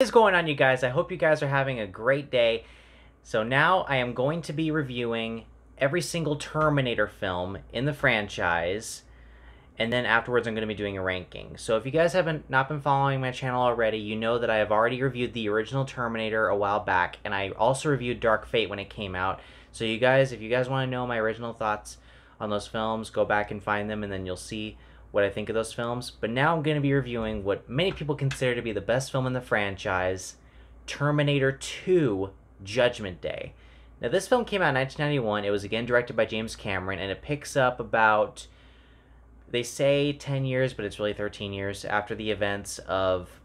What is going on, you guys? I hope you guys are having a great day. So now I am going to be reviewing every single Terminator film in the franchise, and then afterwards I'm going to be doing a ranking. So if you guys haven't not been following my channel already, you know that I have already reviewed the original Terminator a while back, and I also reviewed Dark Fate when it came out. So you guys, if you guys want to know my original thoughts on those films, go back and find them, and then you'll see what I think of those films. But now I'm going to be reviewing what many people consider to be the best film in the franchise, Terminator 2: Judgment Day. Now, this film came out in 1991. It was again directed by James Cameron, and it picks up about, they say 10 years, but it's really 13 years after the events of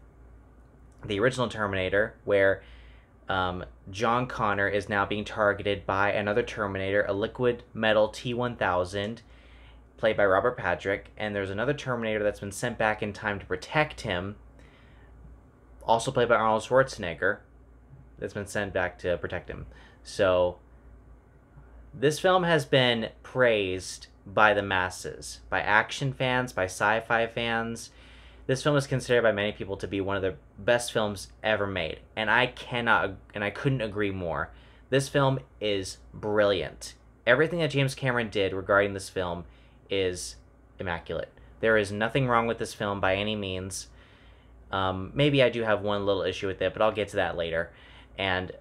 the original Terminator, where John Connor is now being targeted by another Terminator, a liquid metal T-1000, played by Robert Patrick, and there's another Terminator that's been sent back in time to protect him, also played by Arnold Schwarzenegger, that's been sent back to protect him. So this film has been praised by the masses, by action fans, by sci-fi fans. This film is considered by many people to be one of the best films ever made, and I couldn't agree more. This film is brilliant. Everything that James Cameron did regarding this film is immaculate. There is nothing wrong with this film by any means. Maybe I do have one little issue with it, but I'll get to that later. And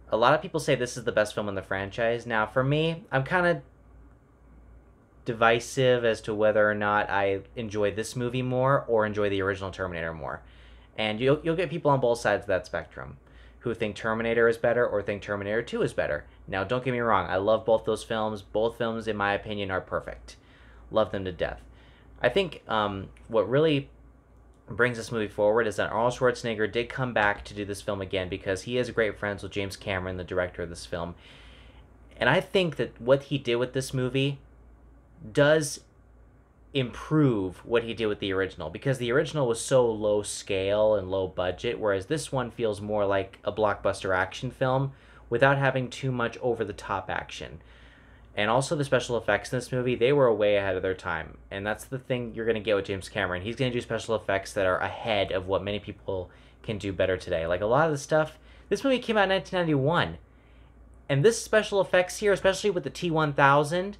a lot of people say this is the best film in the franchise. Now, for me, I'm kind of divisive as to whether or not I enjoy this movie more or enjoy the original Terminator more. And you'll get people on both sides of that spectrum who think Terminator is better or think Terminator 2 is better. Now, don't get me wrong. I love both those films. Both films, in my opinion, are perfect. Love them to death. I think what really brings this movie forward is that Arnold Schwarzenegger did come back to do this film again because he is great friends with James Cameron, the director of this film. And I think that what he did with this movie does improve what he did with the original, because the original was so low scale and low budget, whereas this one feels more like a blockbuster action film without having too much over-the-top action. And also the special effects in this movie, they were way ahead of their time. And that's the thing you're going to get with James Cameron. He's going to do special effects that are ahead of what many people can do better today. Like a lot of the stuff, this movie came out in 1991. And this special effects here, especially with the T-1000,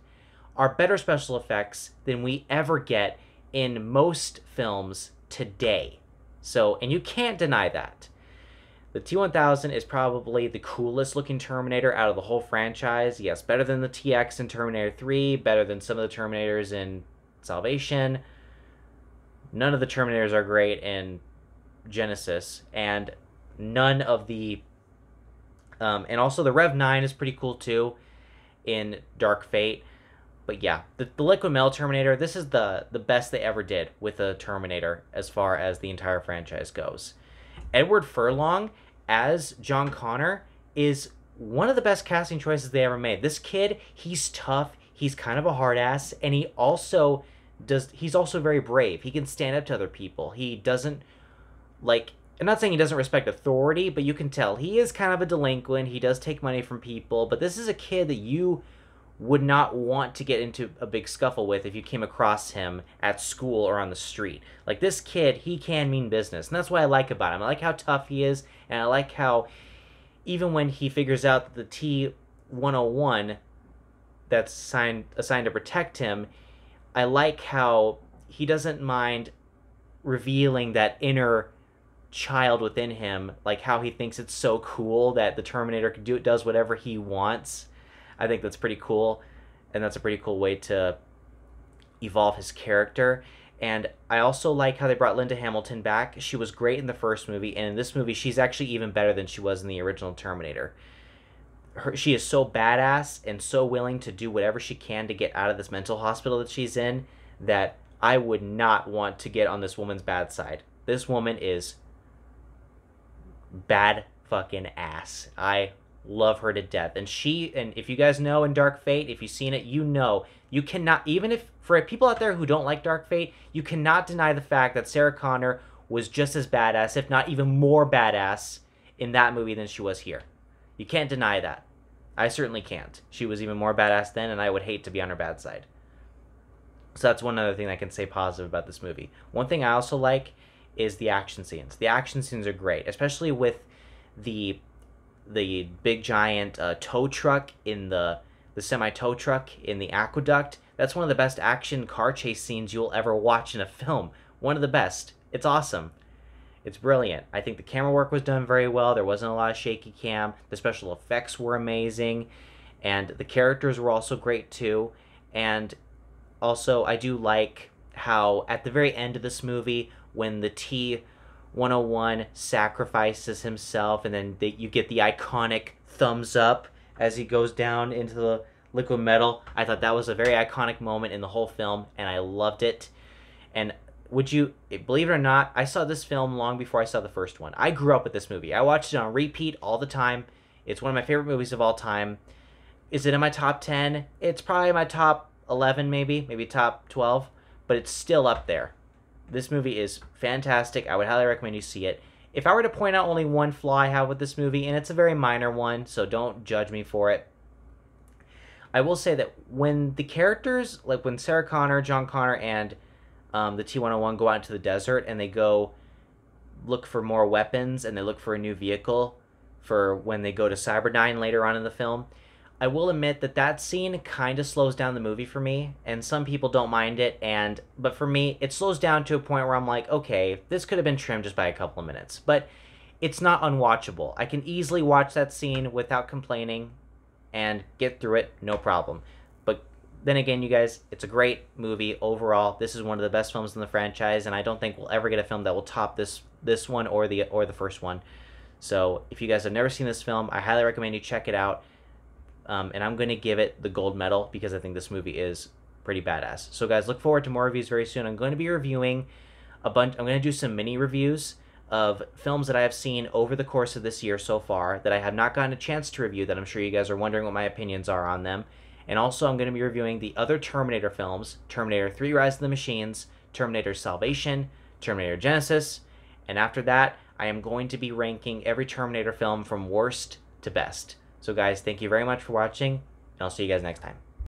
are better special effects than we ever get in most films today. So, and you can't deny that. The T-1000 is probably the coolest looking Terminator out of the whole franchise. Yes, better than the TX in Terminator 3, better than some of the Terminators in Salvation. None of the Terminators are great in Genesis, and none of the... and also the Rev 9 is pretty cool too in Dark Fate. But yeah, the Liquid Metal Terminator, this is the best they ever did with a Terminator as far as the entire franchise goes. Edward Furlong as John Connor is one of the best casting choices they ever made. This kid, he's tough, he's kind of a hard ass, and he's also very brave. He can stand up to other people. He doesn't, like, I'm not saying he doesn't respect authority, but you can tell he is kind of a delinquent. He does take money from people, but this is a kid that you would not want to get into a big scuffle with if you came across him at school or on the street. Like, this kid, he can mean business, and that's what I like about him. I like how tough he is, and I like how even when he figures out that the T-101 that's assigned to protect him, I like how he doesn't mind revealing that inner child within him, like how he thinks it's so cool that the Terminator does whatever he wants. I think that's pretty cool, and that's a pretty cool way to evolve his character. And I also like how they brought Linda Hamilton back. She was great in the first movie, and in this movie, she's actually even better than she was in the original Terminator. She is so badass and so willing to do whatever she can to get out of this mental hospital that she's in that I would not want to get on this woman's bad side. This woman is bad fucking ass. I love her to death. And if you guys know in Dark Fate, if you've seen it, you know, you cannot, even if, for people out there who don't like Dark Fate, you cannot deny the fact that Sarah Connor was just as badass, if not even more badass, in that movie than she was here. You can't deny that. I certainly can't. She was even more badass then, and I would hate to be on her bad side. So that's one other thing I can say positive about this movie. One thing I also like is the action scenes. The action scenes are great, especially with the big giant tow truck in the semi tow truck in the aqueduct. That's one of the best action car chase scenes you'll ever watch in a film. One of the best. It's awesome. It's brilliant. I think the camera work was done very well. There wasn't a lot of shaky cam. The special effects were amazing. And the characters were also great too. And also, I do like how at the very end of this movie, when the T-101 sacrifices himself, and then you get the iconic thumbs up as he goes down into the liquid metal. I thought that was a very iconic moment in the whole film, and I loved it. And would you believe it or not, I saw this film long before I saw the first one. I grew up with this movie. I watched it on repeat all the time. It's one of my favorite movies of all time. Is it in my top 10? It's probably my top 11, maybe top 12, but it's still up there. This movie is fantastic. I would highly recommend you see it. If I were to point out only one flaw I have with this movie, and it's a very minor one, so don't judge me for it, I will say that when the characters, like when Sarah Connor, John Connor, and the T-101 go out into the desert and they go look for more weapons and they look for a new vehicle for when they go to Cyberdyne later on in the film, I will admit that that scene kind of slows down the movie for me, and some people don't mind it, but for me, it slows down to a point where I'm like, okay, this could have been trimmed just by a couple of minutes, but it's not unwatchable. I can easily watch that scene without complaining and get through it, no problem. But then again, you guys, it's a great movie overall. This is one of the best films in the franchise, and I don't think we'll ever get a film that will top this one or the first one. So if you guys have never seen this film, I highly recommend you check it out. And I'm going to give it the gold medal because I think this movie is pretty badass. So guys, look forward to more reviews very soon. I'm going to be reviewing I'm going to do some mini reviews of films that I have seen over the course of this year so far that I have not gotten a chance to review, that I'm sure you guys are wondering what my opinions are on them. And also I'm going to be reviewing the other Terminator films, Terminator 3 Rise of the Machines, Terminator Salvation, Terminator Genesis, and after that, I am going to be ranking every Terminator film from worst to best. So guys, thank you very much for watching, and I'll see you guys next time.